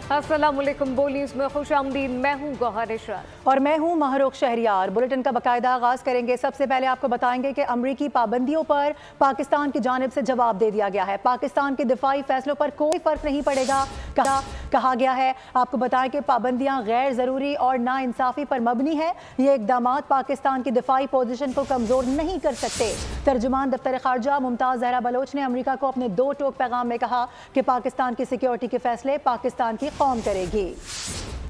अस्सलामुअलैकुम। बोल न्यूज़ में खुशामदीद। मैं हूँ गौहर इशरत और मैं हूँ महरोख शहरियार। बुलेटिन का बाकायदा आगाज़ करेंगे। सबसे पहले आपको बताएंगे कि अमरीकी पाबंदियों पर पाकिस्तान की जानिब से जवाब दे दिया गया है। पाकिस्तान के दिफाई फैसलों पर कोई फ़र्क नहीं पड़ेगा, कहा गया है। आपको बताएं कि पाबंदियाँ गैर ज़रूरी और नाइंसाफ़ी पर मबनी है। ये इक़दाम पाकिस्तान की दिफाई पोजीशन को कमज़ोर नहीं कर सकते। तर्जुमान दफ्तर ख़ारजा मुमताज़ ज़हरा बलोच ने अमरीका को अपने 2 टोक पैगाम में कहा कि पाकिस्तान की सिक्योरिटी के फैसले पाकिस्तान की कौम करेगी।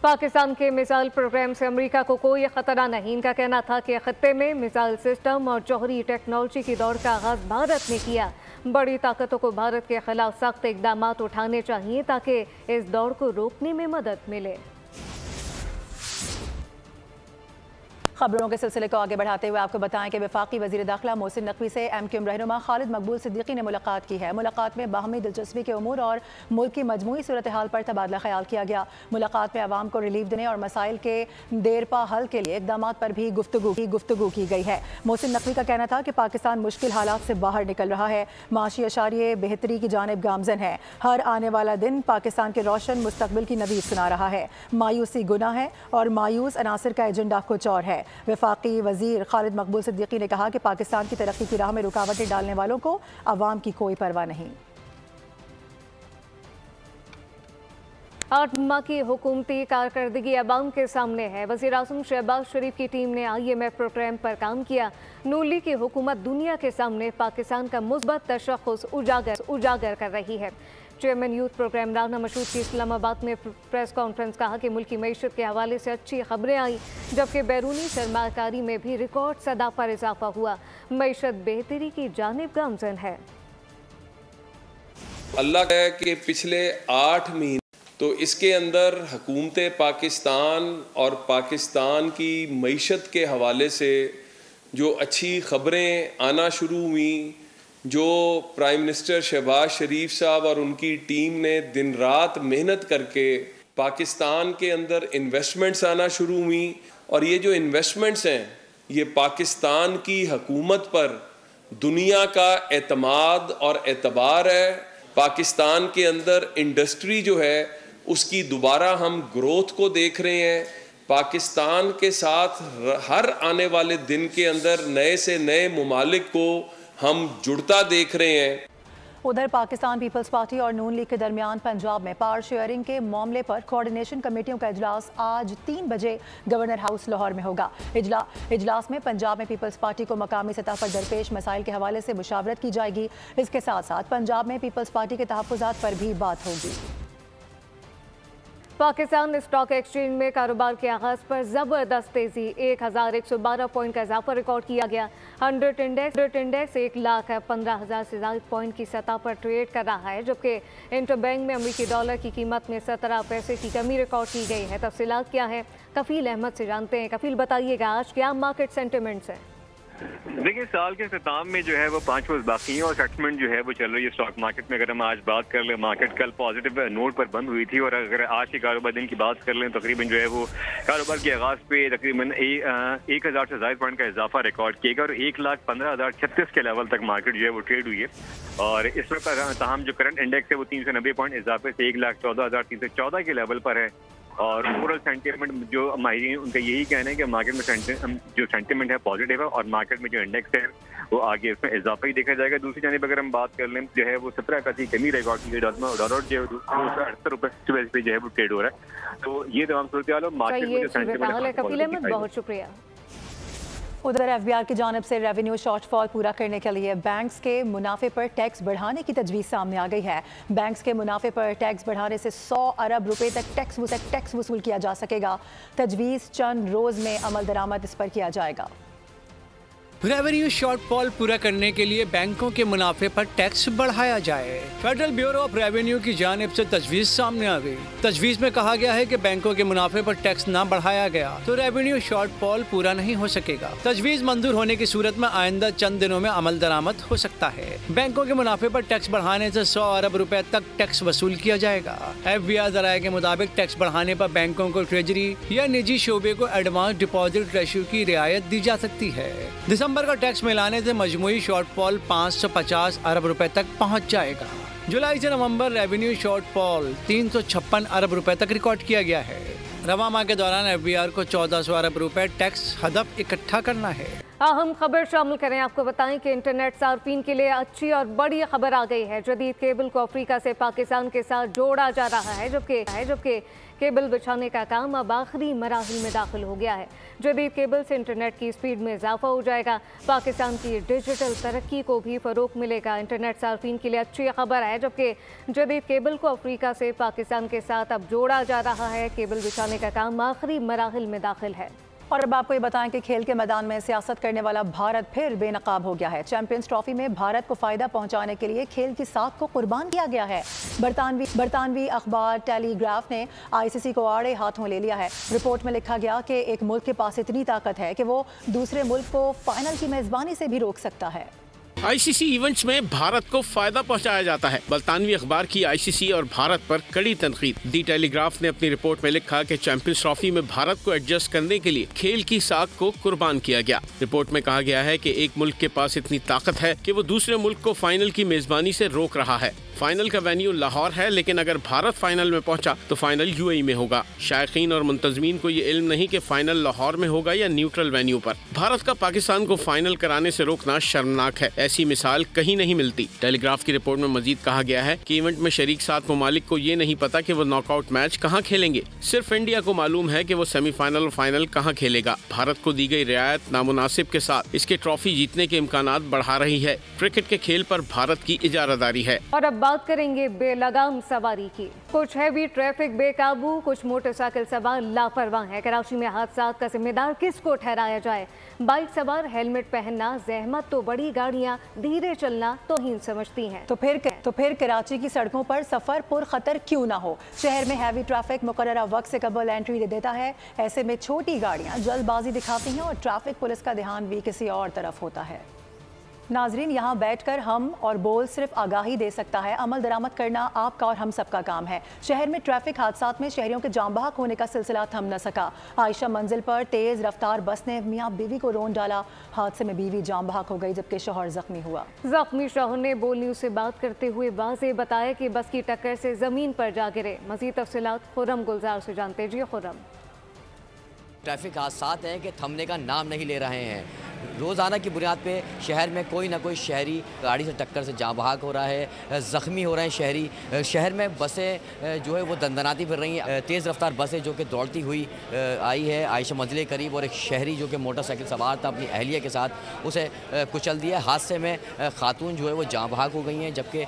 पाकिस्तान के मिसाइल प्रोग्राम से अमेरिका को कोई खतरा नहीं। इनका कहना था कि खत्ते में मिसाइल सिस्टम और जौहरी टेक्नोलॉजी की दौड़ का आगाज़ भारत ने किया। बड़ी ताकतों को भारत के खिलाफ सख्त इक़दाम उठाने चाहिए ताकि इस दौड़ को रोकने में मदद मिले। खबरों के सिलसिले को आगे बढ़ाते हुए आपको बताएं कि वफाकी वज़ीर दाखिला मोहसिन नकवी से MQM रहनुमा खालिद मकबूल सिद्दीकी ने मुलाकात की है। मुलाकात में बाहमी दिलचस्पी के उमूर और मुल्क की मजमूई सूरत हाल पर तबादला ख्याल किया गया। मुलाकात में आवाम को रिलीफ देने और मसाइल के देरपा हल के लिए इक़दाम पर भी गुफ्तगू की गई है। मोहसिन नकवी का कहना था कि पाकिस्तान मुश्किल हालात से बाहर निकल रहा है, माशी अशारिये बेहतरी की जानिब गामजन है। हर आने वाला दिन पाकिस्तान के रोशन मुस्तकबिल की नवीद सुना रहा है। मायूसी गुनाह है और मायूस अनासर का एजेंडा कुछ और है। वफाकी वज़ीर खालिद मकबूल सिद्दीकी ने कहा कि पाकिस्तान की तरक्की की राह में रुकावटें डालने वालों को अवाम की कोई परवाह नहीं। 8 माह की हुकूमती कारकर्दगी अवाम के सामने है। वज़ीर आज़म शहबाज शरीफ की टीम ने IMF प्रोग्राम पर काम किया। नून लीग की हुकूमत दुनिया के सामने पाकिस्तान का मुस्बत तशख़्ख़ुस उजागर कर रही है। Chairman youth program Rana Mashhood की इस्लामाबाद में प्रेस कॉन्फ्रेंस कहा कि मुल्क की मईशत के हवाले से अच्छी खबरें आई, जबकि बैरूनी सरमाकारी में भी रिकॉर्ड सदा पर इजाफा हुआ। मईशत बेहतरी की जानिब गामजन है। अल्लाह है कि पिछले 8 महीने तो इसके अंदर हुकूमत पाकिस्तान और पाकिस्तान की मईशत के हवाले से जो अच्छी खबरें आना शुरू हुई, जो प्राइम मिनिस्टर शहबाज शरीफ साहब और उनकी टीम ने दिन रात मेहनत करके पाकिस्तान के अंदर इन्वेस्टमेंट्स आना शुरू हुई, और ये जो इन्वेस्टमेंट्स हैं ये पाकिस्तान की हुकूमत पर दुनिया का एतमाद और एतबार है। पाकिस्तान के अंदर इंडस्ट्री जो है उसकी दोबारा हम ग्रोथ को देख रहे हैं। पाकिस्तान के साथ हर आने वाले दिन के अंदर नए से नए मुमालिक को हम जुड़ता देख रहे हैं। उधर पाकिस्तान पीपल्स पार्टी और नून लीग के दरमियान पंजाब में पावर शेयरिंग के मामले पर कोऑर्डिनेशन कमेटियों का इजलास आज 3 बजे गवर्नर हाउस लाहौर में होगा। इजलास में पंजाब में पीपल्स पार्टी को मकामी सतह पर दरपेश मसाइल के हवाले से मुशावरत की जाएगी। इसके साथ साथ पंजाब में पीपल्स पार्टी के तहफ़्फ़ुज़ात पर भी बात होगी। पाकिस्तान स्टॉक एक्सचेंज में कारोबार के आगाज पर जबरदस्त तेजी, 1112 पॉइंट का इजाफा रिकॉर्ड किया गया। 100 इंडेक्स 1,15,000 से ज्यादा पॉइंट की सतह पर ट्रेड कर रहा है, जबकि इंटरबैंक में अमेरिकी डॉलर की कीमत में 17 पैसे की कमी रिकॉर्ड की गई है। तफसीलात क्या है, कफील अहमद से जानते हैं। कफील, बताइएगा आज क्या मार्केट सेंटिमेंट्स है? देखिए, साल के इख्तिताम में जो है वो 5 रोज बाकी हैं और सेटलमेंट जो है वो चल रही है स्टॉक मार्केट में। अगर हम आज बात कर लें, मार्केट कल पॉजिटिव नोट पर बंद हुई थी, और अगर आज के कारोबार दिन की बात कर लें तकरीबन जो है वो कारोबार के आगाज पे तकरीबन 1000 से ज्यादा पॉइंट का इजाफा रिकॉर्ड किया गया और 1,15,036 के लेवल तक मार्केट जो है वो ट्रेड हुई है। और इस वक्त तमाम जो करंट इंडेक्स है वो 390 पॉइंट इजाफे से 1,14,314 के लेवल पर है। और ओवरऑल सेंटीमेंट जो माहिरीन उनका यही कहना है कि मार्केट में जो सेंटीमेंट है पॉजिटिव है और मार्केट में जो इंडेक्स है वो आगे उसमें इजाफा ही देखा जाएगा। दूसरी जानिब अगर हम बात कर लें जो है वो 17 का कमी रिकॉर्ड की गई। डॉलर जो है 268 रुपये जो है वो ट्रेड हो रहा है। तो ये तमाम सूरत हाल और मार्केट में जो सेंटीमेंट है। बहुत शुक्रिया। उधर FBR की जानिब से रेवेन्यू शॉर्टफॉल पूरा करने के लिए बैंक्स के मुनाफे पर टैक्स बढ़ाने की तजवीज़ सामने आ गई है। बैंक्स के मुनाफे पर टैक्स बढ़ाने से 100 अरब रुपए तक टैक्स वसूल किया जा सकेगा। तजवीज़ चंद रोज़ में अमल दरामद इस पर किया जाएगा। रेवेन्यू शॉर्टफॉल पूरा करने के लिए बैंकों के मुनाफे पर टैक्स बढ़ाया जाए। फेडरल ब्यूरो ऑफ रेवेन्यू की जानिब से तजवीज़ सामने आ गई। तजवीज़ में कहा गया है कि बैंकों के मुनाफे पर टैक्स न बढ़ाया गया तो रेवेन्यू शॉर्टफॉल पूरा नहीं हो सकेगा। तजवीज़ मंजूर होने की सूरत में आइंदा चंद दिनों में अमल दरामद हो सकता है। बैंकों के मुनाफे पर टैक्स बढ़ाने से 100 अरब रुपए तक टैक्स वसूल किया जाएगा। FBR ज़राए के मुताबिक टैक्स बढ़ाने पर बैंकों को ट्रेजरी या निजी शोबे को एडवांस डिपॉजिट रेशियो की रियायत दी जा सकती है। दिसंबर का टैक्स मिलाने से मजमूई शॉर्टफॉल 550 अरब रुपए तक पहुंच जाएगा। जुलाई से नवंबर रेवेन्यू शॉर्टफॉल 356 अरब रुपए तक रिकॉर्ड किया गया है। रवा माह के दौरान FBR को 1400 अरब रुपए टैक्स हदफ इकट्ठा करना है। अहम खबर शामिल करें, आपको बताएं कि इंटरनेट सार्फिन के लिए अच्छी और बड़ी खबर आ गई है। जदीद केबल को अफ्रीका से पाकिस्तान के साथ जोड़ा जा रहा है, जबकि केबल बिछाने का काम अब आखिरी मराहिल में दाखिल हो गया है। जदीद केबल से इंटरनेट की स्पीड में इजाफा हो जाएगा। पाकिस्तान की डिजिटल तरक्की को भी फ़रोग़ मिलेगा। इंटरनेट सार्फिन के लिए अच्छी खबर है, जबकि जदीद केबल को अफ्रीका से पाकिस्तान के साथ अब जोड़ा जा रहा है। केबल बिछाने का काम आखिरी मराहिल में दाखिल है। और अब आपको ये बताएं कि खेल के मैदान में सियासत करने वाला भारत फिर बेनकाब हो गया है। चैंपियंस ट्रॉफी में भारत को फायदा पहुंचाने के लिए खेल की साख को कुर्बान किया गया है। बरतानवी अखबार टेलीग्राफ ने ICC को आड़े हाथों ले लिया है। रिपोर्ट में लिखा गया कि एक मुल्क के पास इतनी ताकत है कि वो दूसरे मुल्क को फाइनल की मेजबानी से भी रोक सकता है। ICC इवेंट्स में भारत को फायदा पहुंचाया जाता है। बरतानवी अखबार की ICC और भारत पर कड़ी तनकीद। दी टेलीग्राफ ने अपनी रिपोर्ट में लिखा कि चैंपियंस ट्रॉफी में भारत को एडजस्ट करने के लिए खेल की साख को कुर्बान किया गया। रिपोर्ट में कहा गया है कि एक मुल्क के पास इतनी ताकत है कि वो दूसरे मुल्क को फाइनल की मेजबानी से रोक रहा है। फाइनल का वेन्यू लाहौर है, लेकिन अगर भारत फाइनल में पहुंचा तो फाइनल UAE में होगा। शायकीन और मुंतजमीन को ये इल्म नहीं कि फाइनल लाहौर में होगा या न्यूट्रल वेन्यू पर। भारत का पाकिस्तान को फाइनल कराने से रोकना शर्मनाक है। ऐसी मिसाल कहीं नहीं मिलती। टेलीग्राफ की रिपोर्ट में मजीद कहा गया है कि इवेंट में शरीक 7 ममालिक को ये नहीं पता कि वो नॉकआउट मैच कहाँ खेलेंगे। सिर्फ इंडिया को मालूम है कि वो सेमीफाइनल और फाइनल कहाँ खेलेगा। भारत को दी गई रियायत नामुनासिब के साथ इसके ट्रॉफी जीतने के इम्कानात बढ़ा रही है। क्रिकेट के खेल पर भारत की इजारादारी है। और अब बात करेंगे बेलगाम सवारी की। कुछ हैवी ट्रैफिक बेकाबू, कुछ मोटरसाइकिल सवार लापरवाह है। कराची में हादसात का जिम्मेदार किसको ठहराया जाए? बाइक सवार हेलमेट पहनना जहमत तो बड़ी गाड़ियां धीरे चलना तौहीन समझती हैं। तो फिर कराची की सड़कों पर सफर पुरखतर क्यों ना हो? शहर में हैवी ट्रैफिक मुकर्ररा वक्त से कबल एंट्री दे देता है। ऐसे में छोटी गाड़ियां जल्दबाजी दिखाती हैं और ट्रैफिक पुलिस का ध्यान भी किसी और तरफ होता है। नाजरीन, यहाँ बैठकर हम और बोल सिर्फ आगाही दे सकता है, अमल दरामद करना आपका और हम सबका काम है। शहर में ट्रैफिक हादसात में शहरियों के जाम बहक होने का सिलसिला थम न सका। आयशा मंजिल पर तेज रफ्तार बस ने मियाँ बीवी को रोन डाला। हादसे में बीवी जाम बहक हो गई, जबकि शौहर जख्मी हुआ। जख्मी शौहर ने बोल न्यूज़ से बात करते हुए वाज़ेह बताया कि बस की टक्कर से जमीन पर जा गिरे। मज़ीद तफसीलात खुर्रम गुलजार से जानते जी। खुर्रम, ट्रैफिक हादसात हैं कि थमने का नाम नहीं ले रहे हैं। रोज़ाना की बुनियाद पे शहर में कोई ना कोई शहरी गाड़ी से टक्कर से जाँ बहक हो रहा है, ज़ख्मी हो रहे हैं शहरी। शहर में बसें जो है वो दंदनाती फिर रही हैं। तेज़ रफ्तार बसें जो कि दौड़ती हुई आई है आयशा मंजिल के करीब, और एक शहरी जो कि मोटरसाइकिल सवार था अपनी अहलिया के साथ उसे कुचल दिया। हादसे में खातून जो है वो जाँ बहक हो गई हैं, जबकि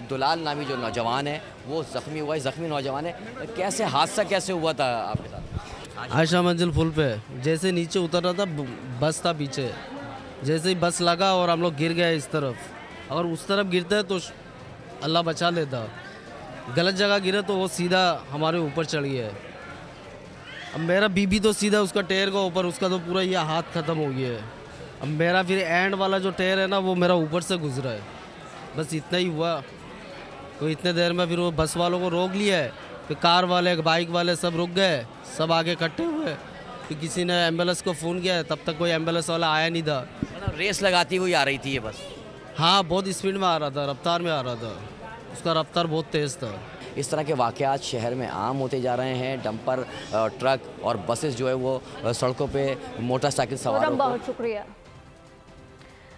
दुलाल नामी जो नौजवान है वो ज़ख्मी हुआ है। ज़ख्मी नौजवान है, कैसे हादसा कैसे हुआ था आपके साथ? आयशा मंजिल पुल पे जैसे नीचे उतर रहा था, बस था पीछे, जैसे ही बस लगा और हम लोग गिर गए इस तरफ। अगर उस तरफ गिरता है तो अल्लाह बचा लेता, गलत जगह गिरा तो वो सीधा हमारे ऊपर चढ़ गया है। अब मेरा बीबी तो सीधा उसका टायर का ऊपर, उसका तो पूरा ये हाथ ख़त्म हो गया है। अब मेरा फिर एंड वाला जो टायर है ना वो मेरा ऊपर से गुजरा है। बस इतना ही हुआ। तो इतने देर में फिर वो बस वालों को रोक लिया है, फिर कार वाले बाइक वाले सब रुक गए, सब आगे इकट्ठे हुए। फिर किसी ने एम्बुलेंस को फ़ोन किया, तब तक कोई एम्बुलेंस वाला आया नहीं था। मतलब रेस लगाती हुई आ रही थी ये बस? हाँ, बहुत स्पीड में आ रहा था, रफ्तार में आ रहा था, उसका रफ्तार बहुत तेज़ था। इस तरह के वाक़यात शहर में आम होते जा रहे हैं। डंपर, ट्रक और बसेस जो है वो सड़कों पे मोटरसाइकिल सवारों को। बहुत शुक्रिया।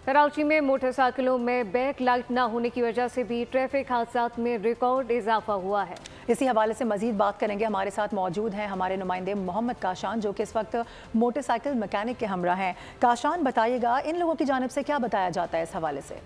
कराची में मोटरसाइकिलों में बैक लाइट ना होने की वजह से भी ट्रैफिक हादसात में रिकॉर्ड इजाफा हुआ है। इसी हवाले से मजीद बात करेंगे। हमारे साथ मौजूद हैं हमारे नुमाइंदे मोहम्मद काशान, जो कि इस वक्त मोटरसाइकिल मैकेनिक के हमरा हैं। काशान, बताइएगा इन लोगों की जानिब से क्या बताया जाता है इस हवाले से?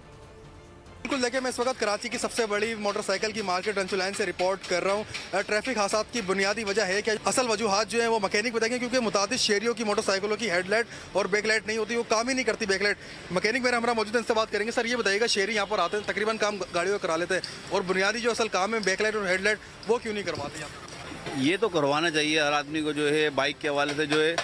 बिल्कुल, देखिए मैं इस वक्त कराची की सबसे बड़ी मोटरसाइकिल की मार्केट रंचू लाइन से रिपोर्ट कर रहा हूँ। ट्रैफिक हादसात की बुनियादी वजह है कि असल वजूहात जो है वो मैकेनिक बताएंगे, क्योंकि मुतादिद शहरियों की मोटरसाइकिलों की हेडलाइट और बैकलाइट नहीं होती, वो काम ही नहीं करती बैकलाइट। मैकेनिक मेरा हमारा मौजूद है, इनसे बात करेंगे। सर ये बताइएगा, शहरी यहाँ पर आते हैं, तकरीबन काम गाड़ियों करा लेते हैं, और बुनियादी जो असल काम है बैकलाइट और हेडलाइट वो क्यों नहीं करवाते यहाँ? ये तो करवाना चाहिए हर आदमी को, जो है बाइक के हवाले से जो है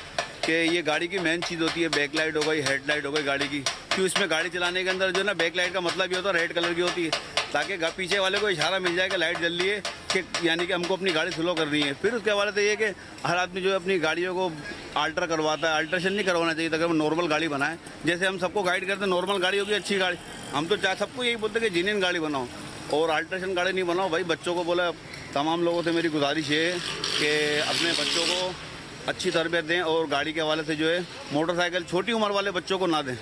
कि ये गाड़ी की मेन चीज़ होती है, बैकलाइट हो गई, हेडलाइट हो गई गाड़ी की। क्यों इसमें गाड़ी चलाने के अंदर जो है ना बैकलाइट का मतलब ये होता है रेड कलर की होती है, ताकि पीछे वाले को इशारा मिल जाए कि लाइट जल रही है, कि यानी कि हमको अपनी गाड़ी स्लो करनी है। फिर उसके हवाले से ये कि हर आदमी जो है अपनी गाड़ियों को आल्टर करवाता है। अल्ट्रेशन नहीं करवाना चाहिए, अगर हम नॉर्मल गाड़ी बनाएं, जैसे हम सबको गाइड करते हैं नॉर्मल गाड़ी होगी अच्छी गाड़ी। हम तो सबको यही बोलते हैं कि जेन्युइन गाड़ी बनाओ, और अल्ट्रेशन गाड़ी नहीं बनाओ भाई। बच्चों को बोला, तमाम लोगों से मेरी गुजारिश है कि अपने बच्चों को अच्छी तरबियत दें और गाड़ी के हवाले से जो है मोटरसाइकिल छोटी उम्र वाले बच्चों को ना दें।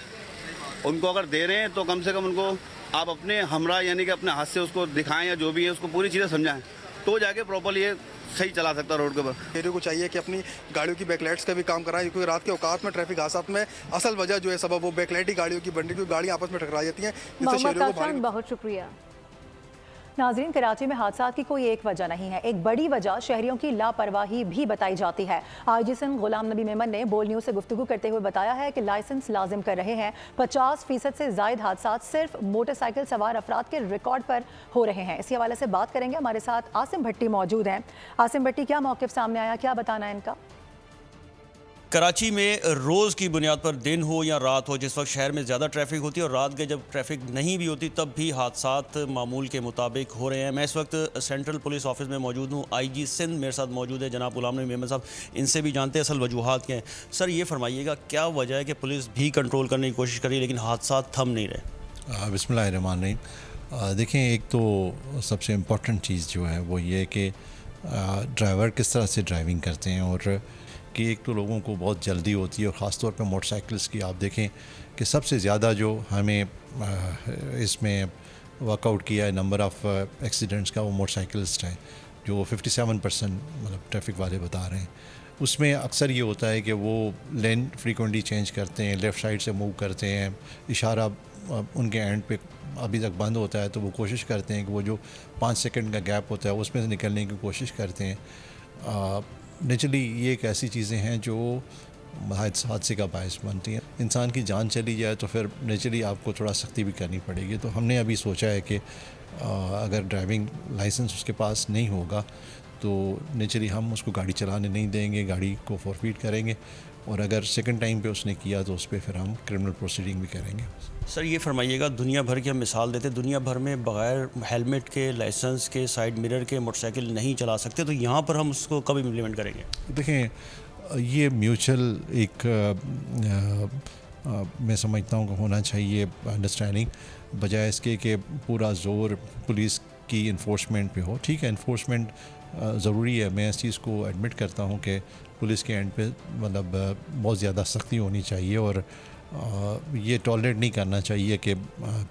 उनको अगर दे रहे हैं तो कम से कम उनको आप अपने हमरा यानी कि अपने हाथ से उसको दिखाएं या जो भी है उसको पूरी चीज़ें समझाएं, तो जाके प्रॉपर्ली ये सही चला सकता है रोड के ऊपर। शहरियों को चाहिए कि अपनी गाड़ियों की बैकलाइट्स का भी काम कराएं, क्योंकि रात के औकात में ट्रैफिक हादसात में असल वजह जो है सबब वो बैकलाइट ही गाड़ियों की बन रही है, क्योंकि गाड़ियाँ आपस में टकरा जाती हैं, जिससे शहरियों को बहुत शुक्रिया। नाज़रीन, कराची में हादसात की कोई एक वजह नहीं है, एक बड़ी वजह शहरियों की लापरवाही भी बताई जाती है। आईजी सिंध गुलाम नबी मेमन ने बोल न्यूज़ से गुफ्तगू करते हुए बताया है कि लाइसेंस लाजिम कर रहे हैं। 50% से ज़ायद हादसात सिर्फ मोटरसाइकिल सवार अफराद के रिकॉर्ड पर हो रहे हैं। इसी हवाले से बात करेंगे, हमारे साथ आसिम भट्टी मौजूद हैं। आसिम भट्टी, क्या मौक़िफ़ सामने आया, क्या बताना है इनका? कराची में रोज़ की बुनियाद पर दिन हो या रात हो, जिस वक्त शहर में ज़्यादा ट्रैफिक होती है और रात के जब ट्रैफिक नहीं भी होती तब भी हादसात मामूल के मुताबिक हो रहे हैं। मैं इस वक्त सेंट्रल पुलिस ऑफिस में मौजूद हूँ। आईजी सिंध मेरे साथ मौजूद है जनाब गुलाम नबी मेमन साहब, इनसे भी जानते हैं असल वजूहात क्या हैं। सर, ये फरमाइएगा, क्या वजह है कि पुलिस भी कंट्रोल करने की कोशिश करी लेकिन हादसात थम नहीं रहे? बिस्मिल्लाहिर्रहमानिर्रहीम। देखें, एक तो सबसे इम्पॉर्टेंट चीज़ जो है वो ये कि ड्राइवर किस तरह से ड्राइविंग करते हैं, और कि एक तो लोगों को बहुत जल्दी होती है, और ख़ास तौर पे मोटरसाइकिल्स की आप देखें कि सबसे ज़्यादा जो हमें इसमें वर्कआउट किया है नंबर ऑफ़ एक्सीडेंट्स का, वो मोटरसाइकिल्स हैं, जो 57% मतलब ट्रैफिक वाले बता रहे हैं। उसमें अक्सर ये होता है कि वो लेन फ्रीक्वेंटली चेंज करते हैं, लेफ़्ट साइड से मूव करते हैं, इशारा उनके एंड पे अभी तक बंद होता है तो वो कोशिश करते हैं कि वो जो 5 सेकंड का गैप होता है उसमें से निकलने की कोशिश करते हैं। नेचुरली ये एक ऐसी चीज़ें हैं जो हादसे का बायस बनती हैं। इंसान की जान चली जाए तो फिर नेचुरली आपको थोड़ा सख्ती भी करनी पड़ेगी। तो हमने अभी सोचा है कि अगर ड्राइविंग लाइसेंस उसके पास नहीं होगा तो नेचुरली हम उसको गाड़ी चलाने नहीं देंगे, गाड़ी को फॉरफिट करेंगे, और अगर सेकंड टाइम पे उसने किया तो उस पर फिर हम क्रिमिनल प्रोसीडिंग भी करेंगे। सर, ये फरमाइएगा, दुनिया भर की हम मिसाल देते, दुनिया भर में बगैर हेलमेट के, लाइसेंस के, साइड मिरर के मोटरसाइकिल नहीं चला सकते, तो यहाँ पर हम उसको कब इम्प्लीमेंट करेंगे? देखें, ये म्यूचुअल एक मैं समझता हूँ कि होना चाहिए अंडरस्टैंडिंग, बजाय इसके कि पूरा ज़ोर पुलिस की इन्फोर्समेंट पे हो। ठीक है, इन्फोर्समेंट ज़रूरी है, मैं इस चीज़ को एडमिट करता हूँ कि पुलिस के एंड पे मतलब बहुत ज़्यादा सख्ती होनी चाहिए, और ये टॉलरेट नहीं करना चाहिए कि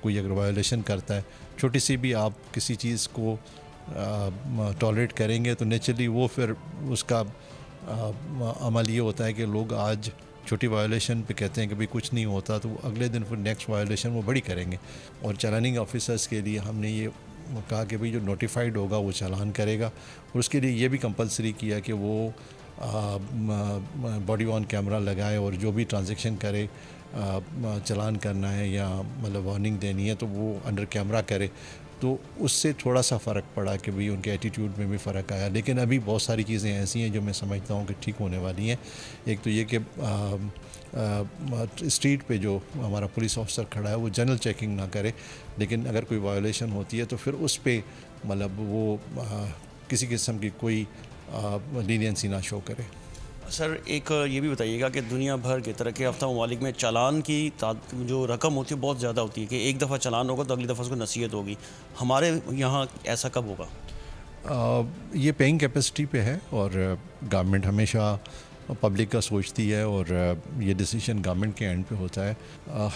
कोई अगर वायोलेशन करता है, छोटी सी भी आप किसी चीज़ को टॉलरेट करेंगे तो नेचुरली वो फिर उसका अमल ये होता है कि लोग आज छोटी वायोलेशन पे कहते हैं कि भाई कुछ नहीं होता, तो अगले दिन फिर नेक्स्ट वायोलेशन वो बड़ी करेंगे। और चलानिंग ऑफिसर्स के लिए हमने ये कहा कि भाई जो नोटिफाइड होगा वो चालान करेगा, और उसके लिए ये भी कंपलसरी किया कि वो बॉडी ऑन कैमरा लगाए, और जो भी ट्रांजैक्शन करे, चालान करना है या मतलब वार्निंग देनी है तो वो अंडर कैमरा करे। तो उससे थोड़ा सा फ़र्क पड़ा कि भाई उनके एटीट्यूड में भी फ़र्क आया। लेकिन अभी बहुत सारी चीज़ें ऐसी हैं जो मैं समझता हूँ कि ठीक होने वाली हैं। एक तो ये कि स्ट्रीट पे जो हमारा पुलिस ऑफिसर खड़ा है वो जनरल चेकिंग ना करे, लेकिन अगर कोई वायोलेशन होती है तो फिर उस पर मतलब वो किसी किस्म की कोई लीनियंसी ना शो करे। सर, एक ये भी बताइएगा कि दुनिया भर के तरक्की याफ्ता ममालिक में चालान की जो रकम होती है बहुत ज़्यादा होती है कि एक दफ़ा चालान होगा तो अगली दफ़ा उसको नसीहत होगी। हमारे यहाँ ऐसा कब होगा? ये पेइंग कैपेसिटी पे है, और गवर्नमेंट हमेशा पब्लिक का सोचती है, और ये डिसीजन गवर्नमेंट के एंड पे होता है।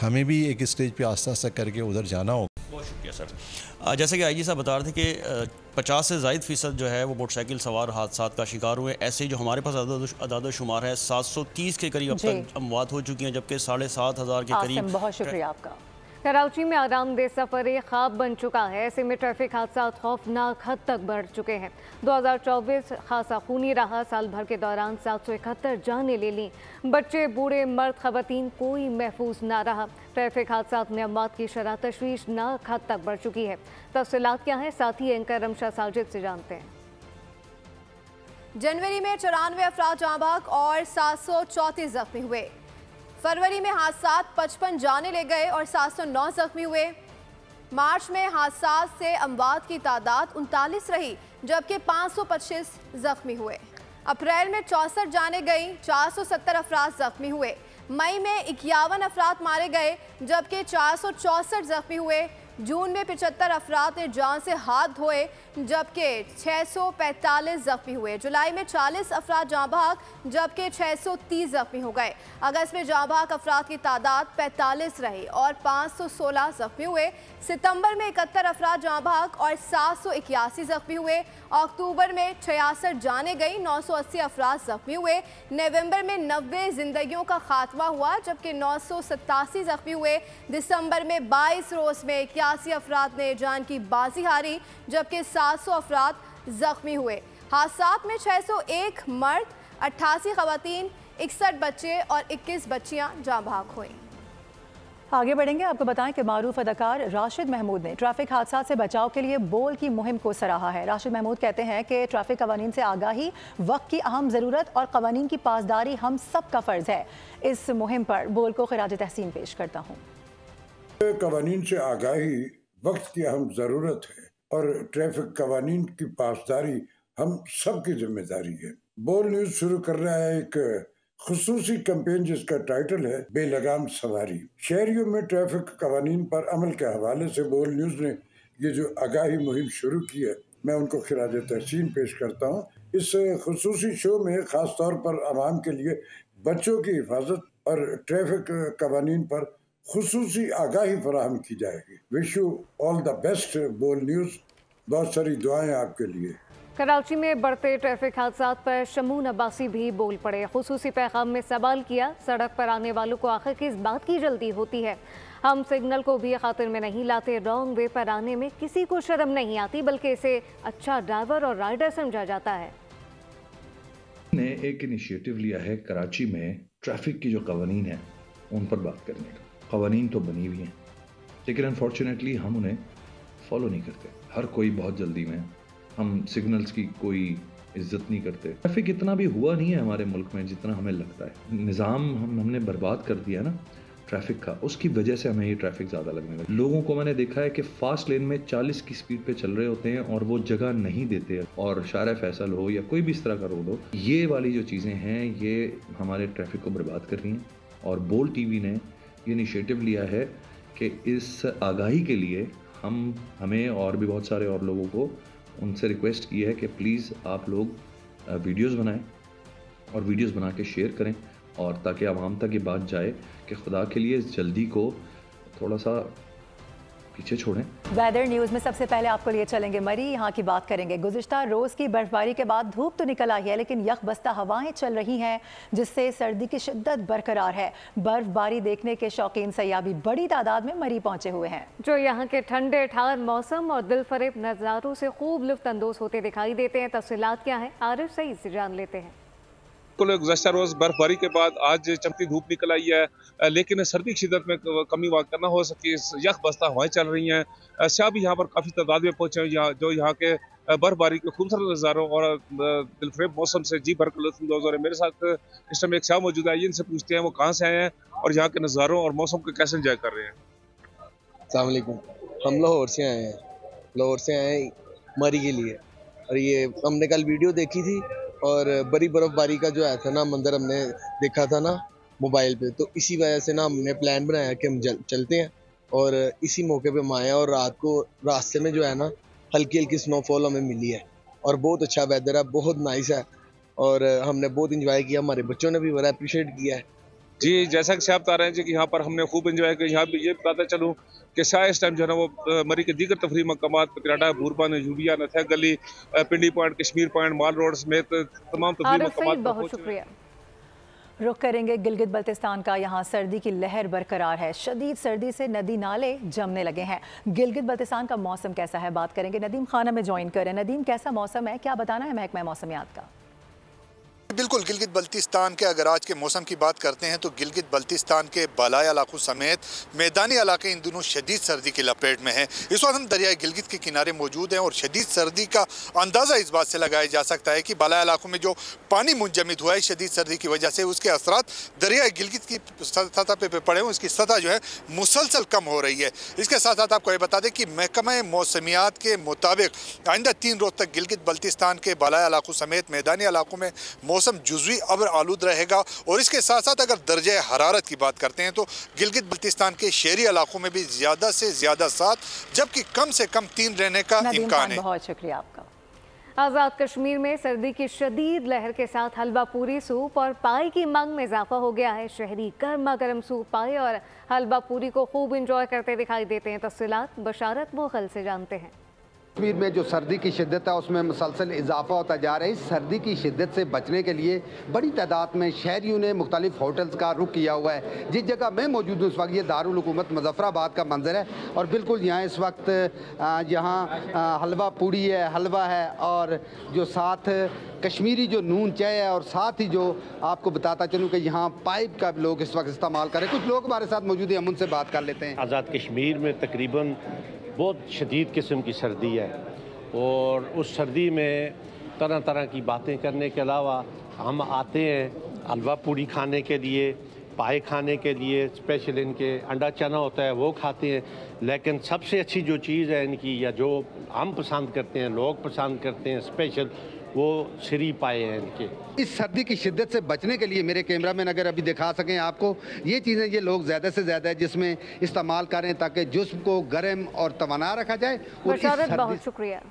हमें भी एक स्टेज पे आस्ता आस्ता करके उधर जाना होगा। बहुत शुक्रिया सर। जैसे कि आईजी साहब बता रहे थे कि 50 से ज़ायद फ़ीसद जो है वो मोटरसाइकिल सवार हादसात का शिकार हुए। ऐसे जो हमारे पास अदाद शुमार है 730 के करीब अब तक अमवात हो चुकी हैं, जबकि 7,500 के करीब। बहुत शुक्रिया आपका। कराची में आरामदेह सफ़र एक ख्वाब बन चुका है। ऐसे में ट्रैफिक हादसा खौफनाक हद तक बढ़ चुके हैं। 2024 खासा खूनी रहा। साल भर के दौरान 771 जानें ले लीं। बच्चे, बूढ़े, मर्द, ख़वातीन कोई महफूज ना रहा। ट्रैफिक हादसात में अमवात की शरह तशवीशनाक हद तक बढ़ चुकी है। तफसीलात क्या हैं, साथी एंकर रमशा साजिद से जानते हैं। जनवरी में 94 अफराद जाँ बहक और 734 जख्मी हुए। फरवरी में हादसात 55 जाने ले गए और 709 जख्मी हुए। मार्च में हादसात से अमवात की तादाद 39 रही, जबकि 525 जख्मी हुए। अप्रैल में 64 जाने गई, 470 अफराद जख्मी हुए। मई में 51 अफराद मारे गए, जबकि 464 जख्मी हुए। जून में 75 अफराद ने जान से हाथ धोए जबकि 645 जख्मी हुए। जुलाई में 40 अफराद जाँ बहक जबकि 630 जख्मी हो गए। अगस्त में जाँ बहक अफराद की तादाद 45 रही और 516 जख्मी हुए। सितंबर में 71 अफराद जाँ बहक और 781 जख्मी हुए। अक्टूबर में 66 जाने गई, 980 अफराद जख्मी हुए। नवंबर में 90 जिंदगियों का खात्मा हुआ जबकि 987 जख्मी हुए। दिसंबर में 22 रोज में 81 अफराद ने जान की बाजी हारी जबकि 700 अफराद जख्मी हुए। हादसात में 601 मर्द, 88 खवातीन, 61 बच्चे और 21 बच्चियां जाँ बहक हुई। आगे बढ़ेंगे, आपको बताएं कि मारूफ अदाकार राशिद महमूद ने ट्रैफिक हादसा से बचाव के लिए बोल की मुहिम को सराहा है। राशिद महमूद कहते हैं कि ट्रैफिक कवानीन से आगाही वक्त की अहम ज़रूरत और कवानीन की पासदारी हम सब का फ़र्ज़ है। इस मुहिम पर बोल को खिराज तहसीन पेश करता हूँ। कवानीन से आगाही वक्त की अहम ज़रूरत है और ट्रैफिक कवानीन की पासदारी हम सब की जिम्मेदारी है। बोल न्यूज़ शुरू कर रहा है एक खुसूसी कैंपेन जिसका टाइटल है बेलगाम सवारी। शहरियों में ट्रैफिक कवानीन पर अमल के हवाले से बोल न्यूज़ ने ये जो आगाही मुहिम शुरू की है, मैं उनको खिराज तहसीन पेश करता हूँ। इस खुसूसी शो में ख़ास तौर पर आवाम के लिए बच्चों की हिफाजत और ट्रैफिक कवानीन पर खुसूसी आगाही फराहम की जाएगी। Wish you all the best बोल न्यूज़। बहुत सारी दुआएं आपके लिए। कराची में बढ़ते ट्रैफिक हादसात पर शमून अब्बासी भी बोल पड़े। खुसूसी पैगाम में सवाल किया, सड़क पर आने वालों को आखिर किस बात की जल्दी होती है? हम सिग्नल को भी खातिर में नहीं लाते। रॉन्ग वे पर आने में किसी को शर्म नहीं आती, बल्कि इसे अच्छा ड्राइवर और राइडर समझा जाता है। ने एक इनिशिएटिव लिया है कराची में ट्रैफिक की जो कवानीन है उन पर बात करने का। कवानीन तो बनी हुई हैं लेकिन अनफॉर्चुनेटली हम उन्हें फॉलो नहीं करते। हर कोई बहुत जल्दी में, हम सिग्नल्स की कोई इज्जत नहीं करते। ट्रैफिक इतना भी हुआ नहीं है हमारे मुल्क में जितना हमें लगता है। निज़ाम हमने बर्बाद कर दिया ना ट्रैफिक का, उसकी वजह से हमें ये ट्रैफिक ज़्यादा लगने लगा। लोगों को मैंने देखा है कि फास्ट लेन में 40 की स्पीड पे चल रहे होते हैं और वो जगह नहीं देते। और शारा फैसल हो या कोई भी इस तरह का रोड हो, ये वाली जो चीज़ें हैं ये हमारे ट्रैफिक को बर्बाद कर रही हैं। और बोल टीवी ने ये इनिशिएटिव लिया है कि इस आगाही के लिए हमें और भी बहुत सारे और लोगों को उनसे रिक्वेस्ट की है कि प्लीज़ आप लोग वीडियोस बनाएं और वीडियोस बना के शेयर करें और ताकि आवाम तक ये बात जाए कि खुदा के लिए इस जल्दी को थोड़ा सा पीछे छोड़ें। वेदर न्यूज़ में सबसे पहले आपको लिए चलेंगे मरी, यहाँ की बात करेंगे। गुज़िश्ता रोज़ की बर्फबारी के बाद धूप तो निकल आई है लेकिन यख बस्ता हवाएं चल रही हैं जिससे सर्दी की शिद्दत बरकरार है। बर्फबारी देखने के शौकीन सयाह भी बड़ी तादाद में मरी पहुंचे हुए हैं, जो यहाँ के ठंडे ठार मौसम और दिलफरेब नज़ारों से खूब लुत्फ़अंदोज़ होते दिखाई देते हैं। तफसीलात क्या है, आरिफ सईद से जान लेते हैं। गुज़श्ता रोज़ बर्फबारी के बाद आज चमकती धूप निकल आई है लेकिन सर्दी की शिद्दत में कमी वाक़ न हो सकी। यख बस्ता हवाएं चल रही हैं। स्याह भी यहाँ पर काफ़ी तादाद में पहुँचे हैं जो यहाँ के बर्फबारी के खूबसूरत नज़ारों और दिलफरेब मौसम से जी भर कर लुत्फ़अंदोज़ हो रहे हैं। मेरे साथ इस टाइम एक स्याह मौजूद है, इनसे पूछते हैं वो कहाँ से आए हैं और यहाँ के नज़ारों और मौसम को कैसे इंजॉय कर रहे हैं। अस्सलाम वालेकुम। हम लाहौर से आए हैं, लाहौर से आए हैं मरी के लिए। और ये हमने कल वीडियो देखी थी और बड़ी बर्फबारी का जो है था ना मंजर हमने देखा था ना मोबाइल पे, तो इसी वजह से ना हमने प्लान बनाया कि हम चलते हैं और इसी मौके पे हम आए हैं। और रात को रास्ते में जो है ना हल्की हल्की स्नोफॉल हमें मिली है और बहुत अच्छा वेदर है, बहुत नाइस है और हमने बहुत इंजॉय किया। हमारे बच्चों ने भी बड़ा अप्रिशिएट किया है। जी, जैसा कि आप बता रहे हैं जी कि यहाँ पर हमने खूब इंजॉय किया। यहाँ भी ये बताता चलूँ कि शायद इस टाइम जो है ना वो मरी के दीगर तफरीह मकामात पतिराडा, बूरबन, यूबिया, नथिया गली, पिंडी पॉइंट, कश्मीर पॉइंट, माल रोड समेत तमाम तफरीह मकामात। बहुत शुक्रिया। रुख करेंगे गिलगित बल्तिस्तान का। यहाँ सर्दी की लहर बरकरार है। शदीद सर्दी से नदी नाले जमने लगे हैं। गिलगित बल्तिस्तान का मौसम कैसा है, बात करेंगे। नदीम खाना में ज्वाइन करें। नदीम, कैसा मौसम है, क्या बताना है महकमा मौसमियात का? बिल्कुल, गिलगित बल्तिस्तान के अगर आज के मौसम की बात करते हैं तो गिलगित बल्तिस्तान के बालाई इलाकों समेत मैदानी इलाके इन दिनों शदीद सर्दी की लपेट में हैं। इस वक्त हम दरियाए गिलगित के किनारे मौजूद हैं और शदीद सर्दी का अंदाज़ा इस बात से लगाया जा सकता है कि बालाई इलाकों में जो पानी मुंजमद हुआ है शदीद सर्दी की वजह से, उसके असरात दरियाए गिलगित की सतह पे पड़े हुए, उसकी सतह जो है मुसलसल कम हो रही है। इसके साथ साथ आपको ये बता दें कि महकमा मौसमियात के मुताबिक आइंदा 3 रोज़ तक गिलगित बल्तिस्तान के बालाई इलाकों समेत मैदानी इलाकों में मौसम जुज़वी अब्र आलूद रहेगा। और इसके साथ साथ अगर दर्जे हरारत की बात करते हैं तो गिलगित बल्तिस्तान के शहरी इलाकों में भी ज़्यादा से ज़्यादा 7 जबकि कम से कम 3 रहने का इम्कान है। बहुत शुक्रिया आपका। आज़ाद कश्मीर में सर्दी की शदीद लहर के साथ हलवा पूरी, सूप और पाई की मांग में इजाफा हो गया है। शहरी गर्मा गर्म सूप, पाई और हलवा पूरी को खूब इंजॉय करते दिखाई देते हैं। तफसीलात बशारत मोगल से जानते हैं। कश्मीर में जो सर्दी की शिद्दत है उसमें मुसलसल इजाफा होता जा रहा है। इस सर्दी की शिद्दत से बचने के लिए बड़ी तादाद में शहरियों ने मुख्तलिफ होटल्स का रुख किया हुआ है। जिस जगह मैं मौजूद हूँ इस वक्त ये दारुल हुकूमत मुजफ्फराबाद का मंजर है और बिल्कुल यहाँ इस वक्त यहाँ हलवा पूड़ी है, हलवा है और जो साथ कश्मीरी जो नून चाय है और साथ ही जो आपको बताता चलूँ कि यहाँ पाइप का लोग इस वक्त इस्तेमाल करें। कुछ लोग हमारे साथ मौजूद हैं, हम उनसे बात कर लेते हैं। आज़ाद कश्मीर में तकरीबन बहुत शदीद किस्म की सर्दी है और उस सर्दी में तरह तरह की बातें करने के अलावा हम आते हैं हलवा पूड़ी खाने के लिए, पाए खाने के लिए, स्पेशल इनके अंडा चना होता है वो खाते हैं। लेकिन सबसे अच्छी जो चीज़ है इनकी या जो हम पसंद करते हैं, लोग पसंद करते हैं स्पेशल, वो सिरी पाए हैं इनके। इस सर्दी की शिद्दत से बचने के लिए मेरे कैमरामैन अगर अभी दिखा सकें आपको ये चीज़ें, ये लोग ज़्यादा से ज़्यादा जिसमें इस्तेमाल करें ताकि जिस्म को गर्म और तवाना रखा जाए। बहुत शुक्रिया।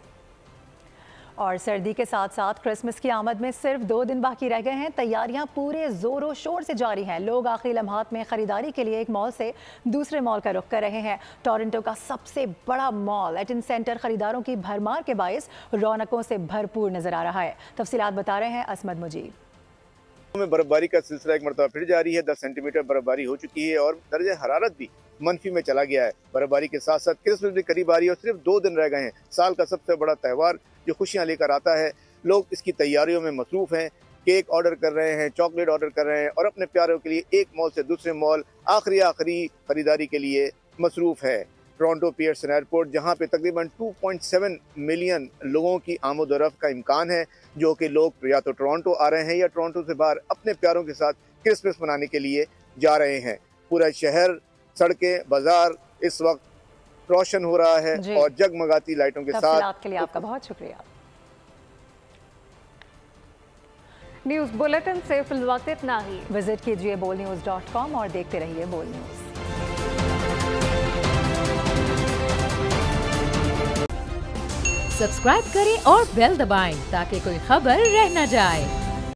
और सर्दी के साथ साथ क्रिसमस की आमद में सिर्फ 2 दिन बाकी रह गए हैं। तैयारियां पूरे जोरों शोर से जारी हैं। लोग आखिरी लम्हात में खरीदारी के लिए एक मॉल से दूसरे मॉल का रुख कर रहे हैं। टोरंटो का सबसे बड़ा मॉल एटन सेंटर खरीदारों की भरमार के बायस रौनकों से भरपूर नजर आ रहा है। तफसीलात बता रहे हैं असमद मुजीब। में बर्फबारी का सिलसिला एक मरतबा फिर जारी है। 10 सेंटीमीटर बर्फबारी हो चुकी है और दर्जे हरारत भी मनफी में चला गया है। बर्फबारी के साथ साथ क्रिसमस भी करीब आ रही है और सिर्फ 2 दिन रह गए हैं। साल का सबसे बड़ा त्यौहार जो खुशियां लेकर आता है। लोग इसकी तैयारियों में मसरूफ हैं। केक ऑर्डर कर रहे हैं, चॉकलेट ऑर्डर कर रहे हैं और अपने प्यारों के लिए एक मॉल से दूसरे मॉल आखिरी खरीदारी के लिए मसरूफ है। टोरंटो पियर्सन एयरपोर्ट जहां पे तकरीबन 2.7 मिलियन लोगों की आमद-ओ-रफ्त का इम्कान है, जो कि लोग या तो टोरंटो आ रहे हैं या टोरंटो से बाहर अपने प्यारों के साथ क्रिसमस मनाने के लिए जा रहे हैं। पूरा शहर, सड़कें, बाजार इस वक्त रोशन हो रहा है और जगमगाती लाइटों के साथ। के लिए आपका बहुत शुक्रिया। न्यूज़ बुलेटिन से फिलहाल इतना ही। विजिट कीजिए bolnews.com और देखते रहिए बोल न्यूज़। सब्सक्राइब करें और बेल दबाएं ताकि कोई खबर रह न जाए।